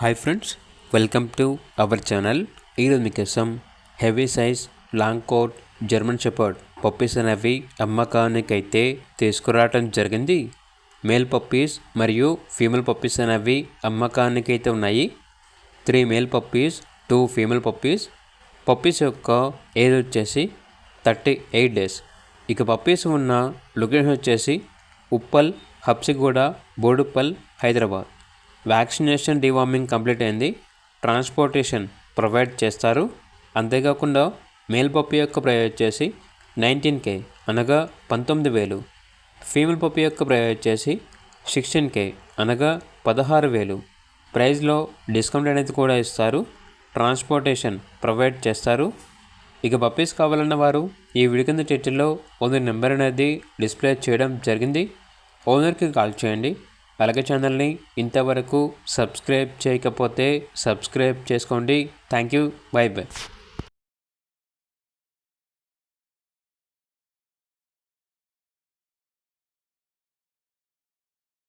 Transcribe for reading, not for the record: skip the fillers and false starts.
Hi friends, welcome to our channel. ఈరోజు మీకోసం heavy size long coat German shepherd puppies అనేవి అమ్మకానికైతే తీసుకురావటం జరిగింది. మేల్ పప్పీస్ మరియు ఫీమేల్ పప్పీస్ అనేవి అమ్మకానికైతే ఉన్నాయి. 3 male puppies, 2 female puppies. Puppies యొక్క ఏజ్ వచ్చేసి 38 డేస్. ఇక పప్పీస్ ఉన్న లొకేషన్ వచ్చేసి Uppal, Habsiguda, Boduppal, Hyderabad. Vaccination, deworming complete అయింది. ట్రాన్స్పోర్టేషన్ ప్రొవైడ్ చేస్తారు. అంతేకాకుండా మేల్ పప్పీ యొక్క ప్రైస్ వచ్చేసి 19K అనగా 19,000. ఫీమేల్ పప్పీ యొక్క ప్రైస్ వచ్చేసి 16K అనగా 16,000. ప్రైస్లో డిస్కౌంట్ అనేది కూడా ఇస్తారు. ట్రాన్స్పోర్టేషన్ ప్రొవైడ్ చేస్తారు. ఇక పప్పీస్ కావాలన్న వారు ఈ వీడియో కింద టైటిల్లో ఓనర్ నెంబర్ అనేది డిస్ప్లే చేయడం జరిగింది. ఓనర్కి కాల్ చేయండి. అలాగే ఛానల్ని ఇంతవరకు సబ్స్క్రైబ్ చేయకపోతే సబ్స్క్రైబ్ చేసుకోండి. Thank you. By by.